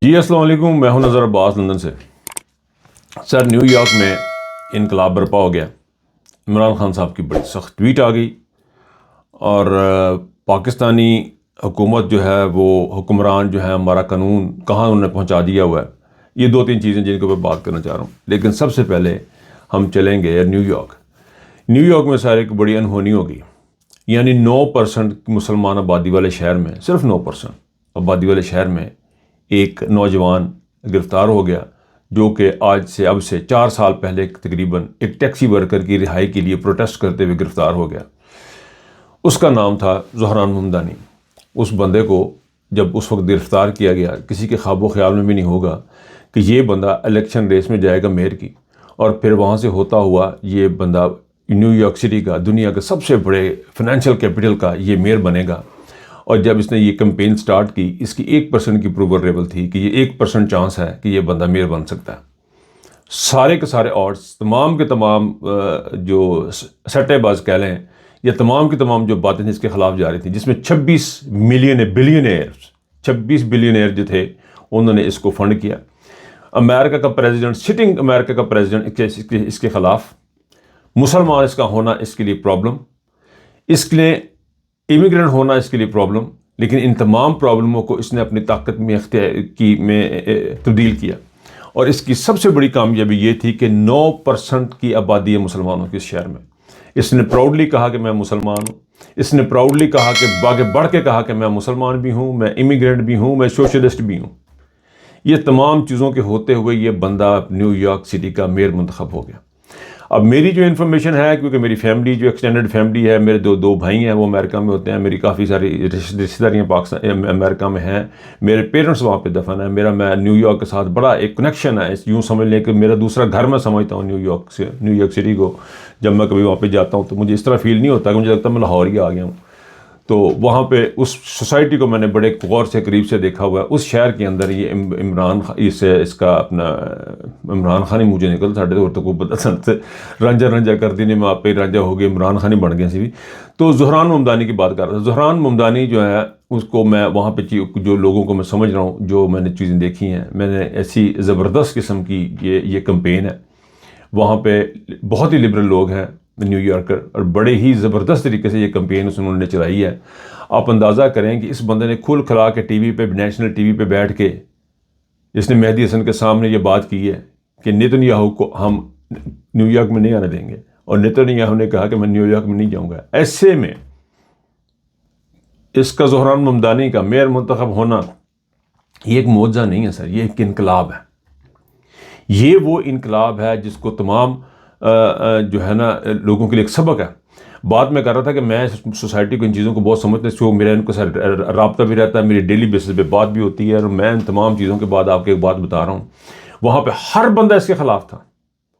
جی السلام علیکم، میں ہوں نظر عباس لندن سے۔ سر، نیو یارک میں انقلاب برپا ہو گیا، عمران خان صاحب کی بڑی سخت ٹویٹ آ گئی اور پاکستانی حکومت جو ہے وہ حکمران جو ہے ہمارا قانون کہاں انہوں نے پہنچا دیا ہوا ہے۔ یہ دو تین چیزیں جن کے اوپر بات کرنا چاہ رہا ہوں، لیکن سب سے پہلے ہم چلیں گے نیو یارک۔ نیو یارک میں سر ایک بڑی انہونی ہو گئی، یعنی 9% مسلمان آبادی والے شہر میں، صرف 9% آبادی والے شہر میں ایک نوجوان گرفتار ہو گیا، جو کہ اب سے 4 سال پہلے تقریباً ایک ٹیکسی ورکر کی رہائی کے لیے پروٹیسٹ کرتے ہوئے گرفتار ہو گیا۔ اس کا نام تھا زہران ممدانی۔ اس بندے کو جب اس وقت گرفتار کیا گیا، کسی کے خواب و خیال میں بھی نہیں ہوگا کہ یہ بندہ الیکشن ریس میں جائے گا میئر کی، اور پھر وہاں سے ہوتا ہوا یہ بندہ نیو یارک سٹی کا، دنیا کے سب سے بڑے فنانشل کیپٹل کا یہ میئر بنے گا۔ اور جب اس نے یہ کمپین سٹارٹ کی، اس کی 1% کی اپروول لیول تھی کہ یہ 1% چانس ہے کہ یہ بندہ میئر بن سکتا ہے۔ سارے کے سارے آڈس، تمام کے تمام جو سٹے باز کہہ لیں، یا تمام کی تمام جو باتیں اس کے خلاف جا رہی تھیں، جس میں 26 بلینئر جو تھے انہوں نے اس کو فنڈ کیا۔ امریکہ کا پریزیڈنٹ، سٹنگ امریکہ کا پریزیڈنٹ اس کے خلاف، مسلمان اس کا ہونا اس کے لیے پرابلم، اس کے لیے امیگرینٹ ہونا اس کے لیے پرابلم، لیکن ان تمام پرابلموں کو اس نے اپنی طاقت میں تبدیل کیا۔ اور اس کی سب سے بڑی کامیابی یہ تھی کہ 9% کی آبادی ہے مسلمانوں کے اس شہر میں۔ اس نے پراؤڈلی کہا کہ میں مسلمان ہوں، اس نے پراؤڈلی کہا کہ آگے بڑھ کے کہا کہ میں مسلمان بھی ہوں، میں امیگرینٹ بھی ہوں، میں سوشلسٹ بھی ہوں۔ یہ تمام چیزوں کے ہوتے ہوئے یہ بندہ نیو یارک سٹی کا میئر منتخب ہو گیا۔ اب میری جو انفارمیشن ہے، کیونکہ میری فیملی جو ایکسٹینڈڈ فیملی ہے، میرے دو بھائی ہیں وہ امریکہ میں ہوتے ہیں، میری کافی ساری رشتہ داریاں پاکستان امریکہ میں ہیں، میرے پیرنٹس وہاں پہ دفن ہیں، میں نیو یارک کے ساتھ بڑا ایک کنیکشن ہے، یوں سمجھ لیں کہ میرا دوسرا گھر میں سمجھتا ہوں نیو یارک سٹی کو۔ جب میں کبھی وہاں پہ جاتا ہوں تو مجھے اس طرح فیل نہیں ہوتا کہ مجھے لگتا ہے میں لاہور ہی آ گیا ہوں۔ تو وہاں پہ اس سوسائٹی کو میں نے بڑے غور سے قریب سے دیکھا ہوا ہے۔ اس شہر کے اندر یہ اس کا اپنا عمران خان ہی مجھے نکل ساڑھے تو کو پتہ رنجا کر دینے میں آپ پہ رنجا ہو گئے، عمران خان ہی بن گئے سی بھی۔ تو زہران ممدانی کی بات کر رہا تھا۔ زہران ممدانی جو ہے اس کو میں وہاں پہ جو لوگوں کو میں سمجھ رہا ہوں، جو میں نے چیزیں دیکھی ہیں، میں نے ایسی زبردست قسم کی یہ کمپین ہے۔ وہاں پہ بہت ہی لبرل لوگ ہیں نیو یارکر، اور بڑے ہی زبردست طریقے سے یہ کمپین انہوں نے چلائی ہے۔ آپ اندازہ کریں کہ اس بندے نے کھل کھلا کے ٹی وی پہ، نیشنل ٹی وی پہ بیٹھ کے اس نے مہدی حسن کے سامنے یہ بات کی ہے کہ نیتن یاہو کو ہم نیو یارک میں نہیں آنے دیں گے، اور نیتن یاہو نے کہا کہ میں نیو یارک میں نہیں جاؤں گا۔ ایسے میں اس کا زہران ممدانی کا میئر منتخب ہونا یہ ایک معجزہ نہیں ہے سر، یہ ایک انقلاب ہے۔ یہ وہ انقلاب ہے جس کو تمام جو ہے نا لوگوں کے لیے ایک سبق ہے۔ بات میں کر رہا تھا کہ میں سوسائٹی کو ان چیزوں کو بہت سمجھتا ہوں، میرا ان کو رابطہ بھی رہتا ہے، میری ڈیلی بیسس پہ بات بھی ہوتی ہے، اور میں ان تمام چیزوں کے بعد آپ کو ایک بات بتا رہا ہوں۔ وہاں پہ ہر بندہ اس کے خلاف تھا،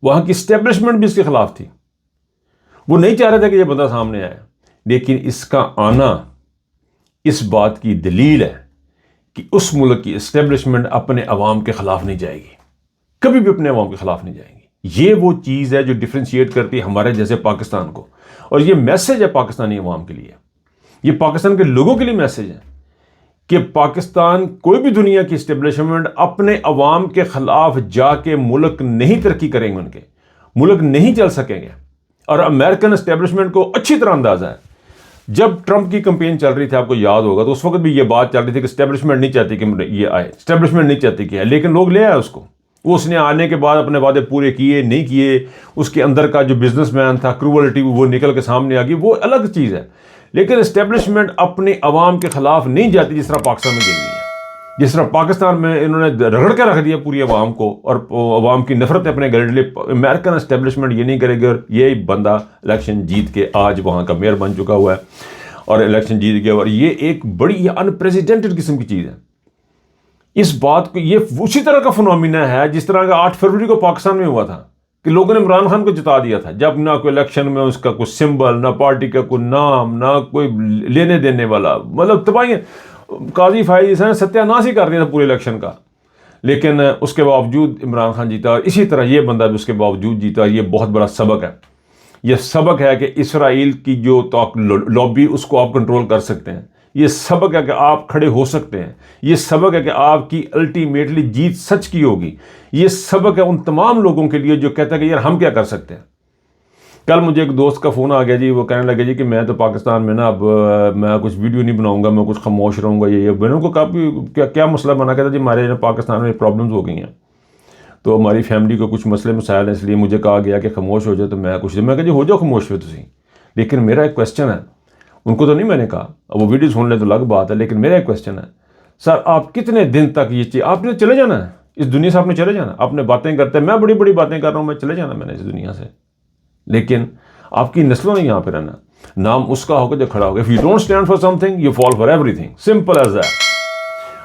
وہاں کی اسٹیبلشمنٹ بھی اس کے خلاف تھی، وہ نہیں چاہ رہے تھے کہ یہ بندہ سامنے آئے، لیکن اس کا آنا اس بات کی دلیل ہے کہ اس ملک کی اسٹیبلشمنٹ اپنے عوام کے خلاف نہیں جائے گی، کبھی بھی اپنے عوام کے خلاف نہیں جائیں گی۔ یہ وہ چیز ہے جو ڈفرینشیٹ کرتی ہے ہمارے جیسے پاکستان کو، اور یہ میسج ہے پاکستانی عوام کے لیے، یہ پاکستان کے لوگوں کے لیے میسج ہے کہ پاکستان کوئی بھی دنیا کی اسٹیبلشمنٹ اپنے عوام کے خلاف جا کے ملک نہیں ترقی کریں گے، ان کے ملک نہیں چل سکیں گے۔ اور امریکن اسٹیبلشمنٹ کو اچھی طرح اندازہ ہے، جب ٹرمپ کی کمپین چل رہی تھی، آپ کو یاد ہوگا، تو اس وقت بھی یہ بات چل رہی تھی کہ اسٹیبلشمنٹ نہیں چاہتی کہ یہ آئے، اسٹیبلشمنٹ نہیں چاہتی کہ آئے، لیکن لوگ لے آئے اس کو۔ اس نے آنے کے بعد اپنے وعدے پورے کیے نہیں کیے، اس کے اندر کا جو بزنس مین تھا، کروولٹی، وہ نکل کے سامنے آ گئی، وہ الگ چیز ہے۔ لیکن اسٹیبلشمنٹ اپنے عوام کے خلاف نہیں جاتی، جس طرح پاکستان میں گئی ہے، جس طرح پاکستان میں انہوں نے رگڑ کے رکھ دیا پوری عوام کو، اور عوام کی نفرت اپنے گھر لے۔ امریکن اسٹیبلشمنٹ یہ نہیں کرے گا۔ یہ بندہ الیکشن جیت کے آج وہاں کا میئر بن چکا ہوا ہے، اور الیکشن جیت گیا، اور یہ ایک بڑی انپریسیڈنٹڈ قسم کی چیز ہے۔ اس بات کو، یہ اسی طرح کا فنومینا ہے جس طرح کا 8 فروری کو پاکستان میں ہوا تھا کہ لوگوں نے عمران خان کو جتا دیا تھا، جب نہ کوئی الیکشن میں اس کا کوئی سمبل، نہ پارٹی کا کوئی نام، نہ کوئی لینے دینے والا، مطلب تباہی، قاضی فائز نے ستیہ ناش ہی کر دیا تھا پورے الیکشن کا۔ لیکن اس کے باوجود عمران خان جیتا، اور اسی طرح یہ بندہ بھی اس کے باوجود جیتا۔ یہ بہت بڑا سبق ہے، یہ سبق ہے کہ اسرائیل کی جو لابی، اس کو آپ کنٹرول کر سکتے ہیں، یہ سبق ہے کہ آپ کھڑے ہو سکتے ہیں، یہ سبق ہے کہ آپ کی الٹیمیٹلی جیت سچ کی ہوگی، یہ سبق ہے ان تمام لوگوں کے لیے جو کہتا ہے کہ یار ہم کیا کر سکتے ہیں۔ کل مجھے ایک دوست کا فون آ گیا جی، وہ کہنے لگے جی کہ میں تو پاکستان میں نا اب میں کچھ ویڈیو نہیں بناؤں گا، میں کچھ خاموش رہوں گا، یہ میں نے ان کو کہا کیا مسئلہ بنا، کہتا جی ہمارے پاکستان میں پرابلمز ہو گئی ہیں، تو ہماری فیملی کو کچھ مسئلے مسائل ہیں، اس لیے مجھے کہا گیا کہ خاموش ہو جائے، تو میں کہا جی ہو جاؤ خاموش پھر تسی، لیکن میرا ایک کویسچن ہے، ان کو تو نہیں میں نے کہا، اب وہ ویڈیو سن لیں تو الگ بات ہے، لیکن میرا ایک کویسچن ہے سر، آپ کتنے دن تک یہ چیز آپ نے چلے جانا ہے اس دنیا سے، آپ نے چلے جانا، آپ نے باتیں کرتے ہیں، میں بڑی بڑی باتیں کر رہا ہوں، میں چلے جانا میں نے اس دنیا سے، لیکن آپ کی نسلوں نے یہاں پہ رہنا، نام اس کا ہوگا جو کھڑا ہوگا۔ If you don't stand for something, you fall for everything. Simple as that.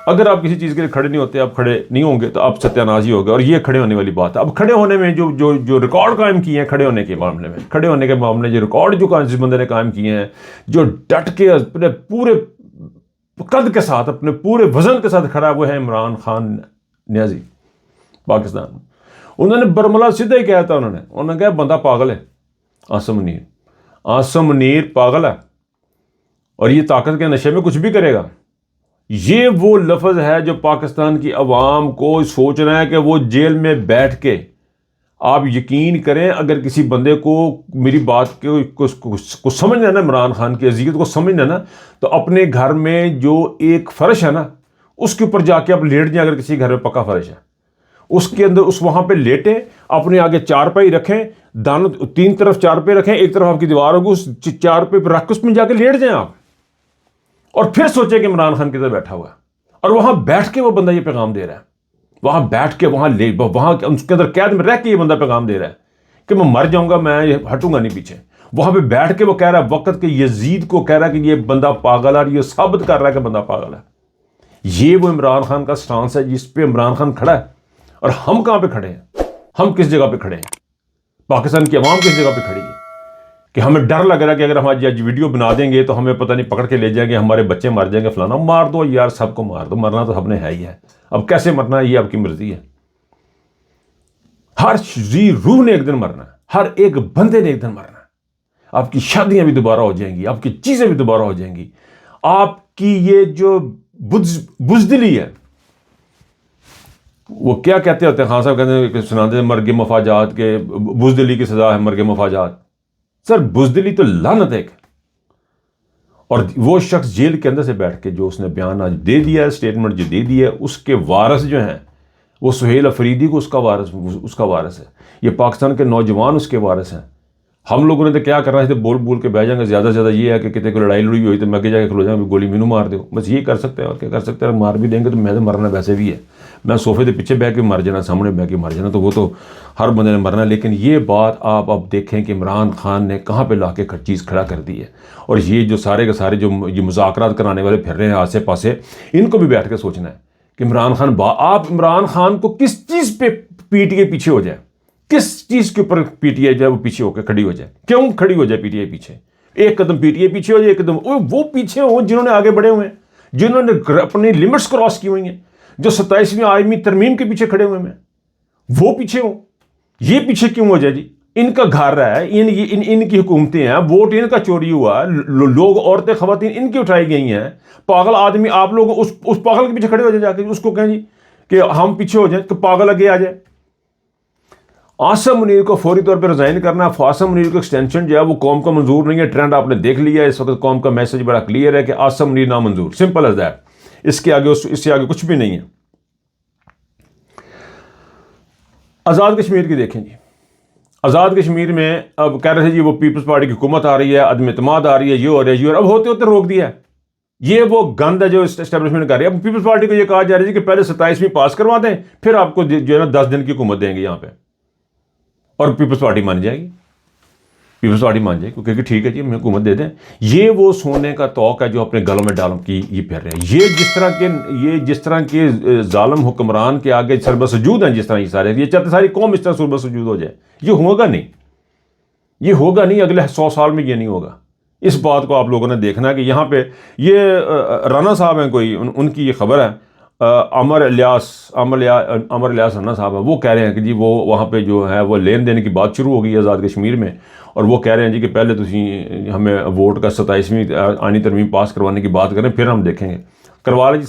اگر آپ کسی چیز کے لیے کھڑے نہیں ہوتے، آپ کھڑے نہیں ہوں گے تو آپ ستیہ ناز ہی ہوگا، اور یہ کھڑے ہونے والی بات ہے۔ اب کھڑے ہونے میں جو ریکارڈ قائم کیے ہیں، کھڑے ہونے کے معاملے جو ریکارڈ جس بندے نے قائم کیے ہیں، جو ڈٹ کے اپنے پورے قد کے ساتھ، اپنے پورے وزن کے ساتھ کھڑا ہوئے ہیں عمران خان نیازی پاکستان میں۔ انہوں نے برملا سیدھا ہی کہا تھا، انہوں نے کہا بندہ پاگل ہے، عاصم منیر پاگل ہے، اور یہ طاقت کے نشے میں کچھ بھی کرے گا۔ یہ وہ لفظ ہے جو پاکستان کی عوام کو سوچ رہا ہے کہ وہ جیل میں بیٹھ کے، آپ یقین کریں اگر کسی بندے کو میری بات کو سمجھنا ہے نا، عمران خان کی اذیت کو سمجھنا ہے نا، تو اپنے گھر میں جو ایک فرش ہے نا، اس کے اوپر جا کے آپ لیٹ جائیں، اگر کسی گھر میں پکا فرش ہے اس کے اندر، اس وہاں پہ لیٹیں، اپنے آگے چارپائی رکھیں، دانوں تین طرف چارپائی رکھیں، ایک طرف آپ کی دیوار ہوگی، اس چارپائی پہ رکھ کے اس میں جا کے لیٹ جائیں آپ، اور پھر سوچیں کہ عمران خان کدھر بیٹھا ہوا ہے، اور وہاں بیٹھ کے وہ بندہ یہ پیغام دے رہا ہے، وہاں بیٹھ کے وہاں اس کے اندر قید میں رہ کے یہ بندہ پیغام دے رہا ہے کہ میں مر جاؤں گا، میں ہٹوں گا نہیں پیچھے۔ وہاں پہ بیٹھ کے وہ کہہ رہا ہے وقت کے یزید کو، کہہ رہا ہے کہ یہ بندہ پاگل ہے، اور یہ ثابت کر رہا ہے کہ بندہ پاگل ہے۔ یہ وہ عمران خان کا سٹانس ہے جس پہ عمران خان کھڑا ہے، اور ہم کہاں پہ کھڑے ہیں؟ ہم کس جگہ پہ کھڑے ہیں؟ پاکستان کی عوام کس جگہ پہ کھڑی ہے کہ ہمیں ڈر لگ رہا ہے کہ اگر ہم آج ویڈیو بنا دیں گے تو ہمیں پتہ نہیں پکڑ کے لے جائیں گے، ہمارے بچے مر جائیں گے، فلانا۔ مار دو یار، سب کو مار دو، مرنا تو سب نے ہے ہی ہے، اب کیسے مرنا ہے یہ آپ کی مرضی ہے۔ ہر ذی روح نے ایک دن مرنا ہے، ہر ایک بندے نے ایک دن مرنا ہے۔ آپ کی شادیاں بھی دوبارہ ہو جائیں گی، آپ کی چیزیں بھی دوبارہ ہو جائیں گی، آپ کی یہ جو بزدلی ہے، وہ کیا کہتے ہوتے ہیں، خان صاحب کہتے ہیں کہ سناتے ہیں مرگ مفاجات کے، بزدلی کی سزا ہے مرگ مفاجات۔ سر بزدلی تو لعنت ہے۔ اور وہ شخص جیل کے اندر سے بیٹھ کے جو اس نے بیان آج دے دیا ہے، اسٹیٹمنٹ جو دے دی ہے، اس کے وارث جو ہیں وہ سہیل افریدی کو اس کا وارث ہے، یہ پاکستان کے نوجوان اس کے وارث ہیں۔ ہم لوگوں نے تو کیا کرنا ہے، بول بول کے بہ جائیں گے، زیادہ سے زیادہ یہ ہے کہ کتے کو لڑائی لڑی ہوئی تو میں آگے جا کے کھلو جاؤں گا، گولی مینوں مار دو، بس یہ کر سکتے ہیں، اور کیا کر سکتے ہیں؟ مار بھی دیں گے تو میں تو مرنا ویسے بھی ہے، میں صوفے کے پیچھے بیٹھ کے مر جانا، سامنے بیٹھ کے مر جانا، تو وہ تو ہر بندے نے مرنا۔ لیکن یہ بات آپ اب دیکھیں کہ عمران خان نے کہاں پہ لا کے چیز کھڑا کر دی ہے، اور یہ جو سارے کے سارے جو یہ مذاکرات کرانے والے پھر رہے ہیں آسے پاسے، ان کو بھی بیٹھ کے سوچنا ہے کہ عمران خان آپ عمران خان کو کس چیز پہ پی ٹی آئی پیچھے ہو جائے، کس چیز کے اوپر پی ٹی آئی جو ہے وہ پیچھے ہو کے کھڑی ہو جائے، کیوں کھڑی ہو جائے پی ٹی آئی پیچھے؟ ایک قدم پی ٹی آئی پیچھے ہو جائے، ایک قدم وہ پیچھے ہوں جنہوں نے آگے بڑھے ہوئے ہیں، جنہوں نے اپنی لمٹس کراس کی ہوئی ہیں، جو 27ویں آئینی ترمیم کے پیچھے کھڑے ہوئے ہیں، وہ پیچھے ہوں۔ یہ پیچھے کیوں ہو جائے جی؟ ان کا گھر ہے، ان کی حکومتیں ہیں، ووٹ ان کا چوری ہوا، لوگ عورتیں خواتین ان کی اٹھائی گئی ہیں، پاگل آدمی آپ لوگ اس پاگل کے پیچھے کھڑے ہو جائے، جا کے اس کو کہیں جی کہ ہم پیچھے ہو جائیں، تو پاگل آگے آ جائے۔ عاصم منیر کو فوری طور پہ ریزائن کرنا ہے۔ عاصم منیر کو ایکسٹینشن جو ہے وہ قوم کو منظور نہیں ہے، ٹرینڈ آپ نے دیکھ لیا ہے، اس وقت قوم کا میسج بڑا کلیئر ہے کہ عاصم منیر نامنظور، سمپل ایز دیٹ، اس سے آگے کچھ بھی نہیں ہے۔ آزاد کشمیر کی دیکھیں جی، آزاد کشمیر میں اب کہہ رہے تھے جی وہ پیپلز پارٹی کی حکومت آ رہی ہے، عدم اعتماد آ رہی ہے، یہ ہو رہا ہے، یہ ہو رہا ہے، اب ہوتے ہوتے روک دیا ہے۔ یہ وہ گند ہے جو اسٹیبلشمنٹ کر رہی ہے۔ اب پیپلز پارٹی کو یہ کہا جا رہا ہے کہ پہلے 27ویں پاس کروا دیں، پھر آپ کو جو ہے نا 10 دن کی حکومت دیں گے یہاں پہ، اور پیپلز پارٹی مان جائے گی، پیپلز پارٹی مان جائے گی، کیونکہ ٹھیک ہے جی ہمیں حکومت دے دیں۔ یہ وہ سونے کا توق ہے جو اپنے گلوں میں ڈالم کی یہ پھر رہے ہیں۔ یہ جس طرح کے ظالم حکمران کے آگے سربہ سجود ہیں، جس طرح یہ سارے، یہ چاہتے ساری قوم اس طرح سربہ سجود ہو جائے، یہ ہوگا نہیں، یہ ہوگا نہیں، اگلے 100 سال میں یہ نہیں ہوگا۔ اس بات کو آپ لوگوں نے دیکھنا ہے کہ یہاں پہ یہ رانا صاحب ہیں، کوئی ان کی یہ خبر ہے، عمر الیاس رانا صاحب ہیں، وہ کہہ رہے ہیں کہ جی وہ وہاں پہ جو ہے وہ لین دین کی بات شروع ہو گئی ہے آزاد کشمیر میں، اور وہ کہہ رہے ہیں جی کہ پہلے تسی ہمیں ووٹ کا 27ویں آئینی ترمیم پاس کروانے کی بات کریں پھر ہم دیکھیں گے. کروا لیں جی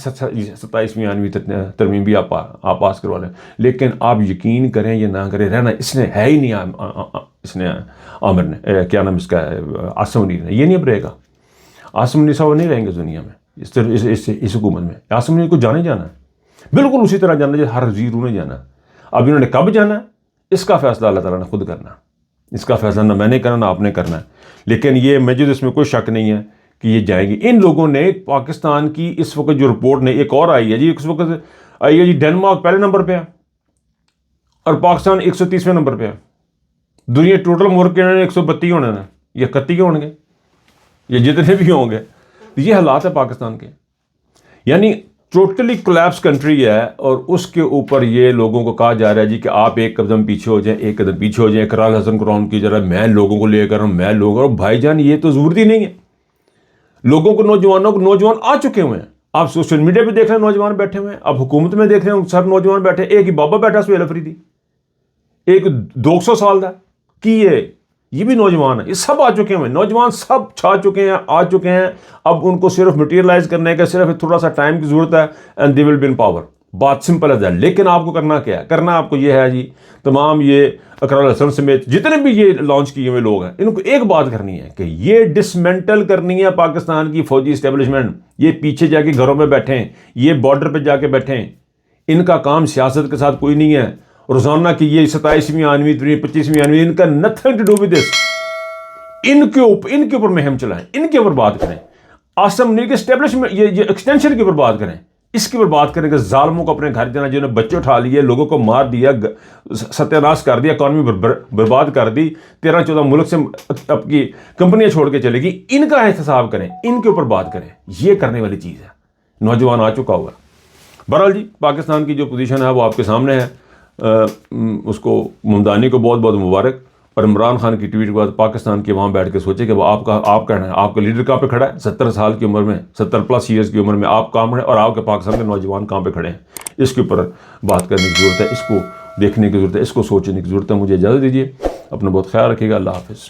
27ویں آئینی ترمیم بھی آپ پاس کروا لیں, لیکن آپ یقین کریں یا نہ کریں رہنا اس نے ہے ہی نہیں. اس نے عامر نے کیا نام اس کا ہے عاصم منیر نے, یہ نہیں اب رہے گا. عاصم منیر صاحب نہیں رہیں گے دنیا میں اس حکومت میں. عاصم منیر کو جانے جانا ہے بالکل اسی طرح جانا جیسے ہر وزیر انہیں جانا ہے. اب انہوں نے کب جانا ہے اس کا فیصلہ اللہ تعالیٰ نے خود کرنا. اس کا فیصلہ نہ میں نے کرنا نہ آپ نے کرنا ہے. لیکن یہ مجھے اس میں کوئی شک نہیں ہے کہ یہ جائیں گے. ان لوگوں نے پاکستان کی اس وقت جو رپورٹ نے ایک اور آئی ہے جی, اس وقت آئی ہے جی ڈنمارک پہلے نمبر پہ ہے اور پاکستان 130ویں نمبر پہ ہے. دنیا ٹوٹل ملک کے 132 ہونے ہیں یا 31 ہوں گے یا جتنے بھی ہوں گے. یہ حالات ہے پاکستان کے, یعنی ٹوٹلی کولیپس کنٹری ہے. اور اس کے اوپر یہ لوگوں کو کہا جا رہا ہے جی کہ آپ ایک قدم پیچھے ہو جائیں, ایک قدم پیچھے ہو جائیں. اقرار حسن قرآن کی جرا میں لوگوں کو لے کر ہوں, میں لوگوں بھائی جان یہ تو ضرورت ہی نہیں ہے. لوگوں کو نوجوان آ چکے ہوئے ہیں. آپ سوشل میڈیا پہ دیکھ رہے ہیں نوجوان بیٹھے ہوئے ہیں, آپ حکومت میں دیکھ رہے ہیں سب نوجوان بیٹھے. ایک ہی بابا بیٹھا سہیل افریدی, ایک 200 سال کا کی یہ بھی نوجوان ہے. یہ سب آ چکے ہوئے نوجوان, سب چھا چکے ہیں, آ چکے ہیں. اب ان کو صرف مٹیریلائز کرنے کا صرف تھوڑا سا ٹائم کی ضرورت ہے and they will be in power. بات سمپل ہے. لیکن آپ کو کرنا کیا ہے؟ کرنا آپ کو یہ ہے جی تمام یہ اقرار حسن سمیت جتنے بھی یہ لانچ کیے ہوئے لوگ ہیں ان کو ایک بات کرنی ہے کہ یہ ڈسمنٹل کرنی ہے پاکستان کی فوجی اسٹیبلشمنٹ. یہ پیچھے جا کے گھروں میں بیٹھیں, یہ بارڈر پہ جا کے بیٹھیں. ان کا کام سیاست کے ساتھ کوئی نہیں ہے. روزانہ کی یہ 27ویں آئینوی 25ویں آئینوی ان کا nothing to do with this. ان کے اوپر مہم چلائیں, ان کے اوپر بات کریں. عاصم منیر کے اسٹیبلشمنٹ یہ ایکسٹینشن کے اوپر بات کریں, اس کے اوپر بات کریں کہ ظالموں کو اپنے گھر جانا, جنہوں نے بچے اٹھا لیے, لوگوں کو مار دیا, ستیہ ناش کر دیا, اکانومی برباد کر دی, 13-14 ملک سے اپنی کمپنیاں چھوڑ کے چلے گی. ان کا احتساب کریں, ان کے اوپر بات کریں. یہ کرنے والی چیز ہے. نوجوان آ چکا ہوا. بہرحال جی پاکستان کی جو پوزیشن ہے وہ آپ کے سامنے ہے. اس کو ممدانی کو بہت بہت مبارک. اور عمران خان کی ٹویٹ کے بعد پاکستان کے وہاں بیٹھ کے سوچے کہ وہ آپ کہنا ہے, آپ کا لیڈر کہاں پہ کھڑا ہے 70 سال کی عمر میں, 70+ ایئرس کی عمر میں آپ کہاں کھڑے, اور آپ کے پاکستان کے نوجوان کہاں پہ کھڑے ہیں. اس کے اوپر بات کرنے کی ضرورت ہے, اس کو دیکھنے کی ضرورت ہے, اس کو سوچنے کی ضرورت ہے. مجھے اجازت دیجیے, اپنا بہت خیال رکھیے گا. اللہ حافظ.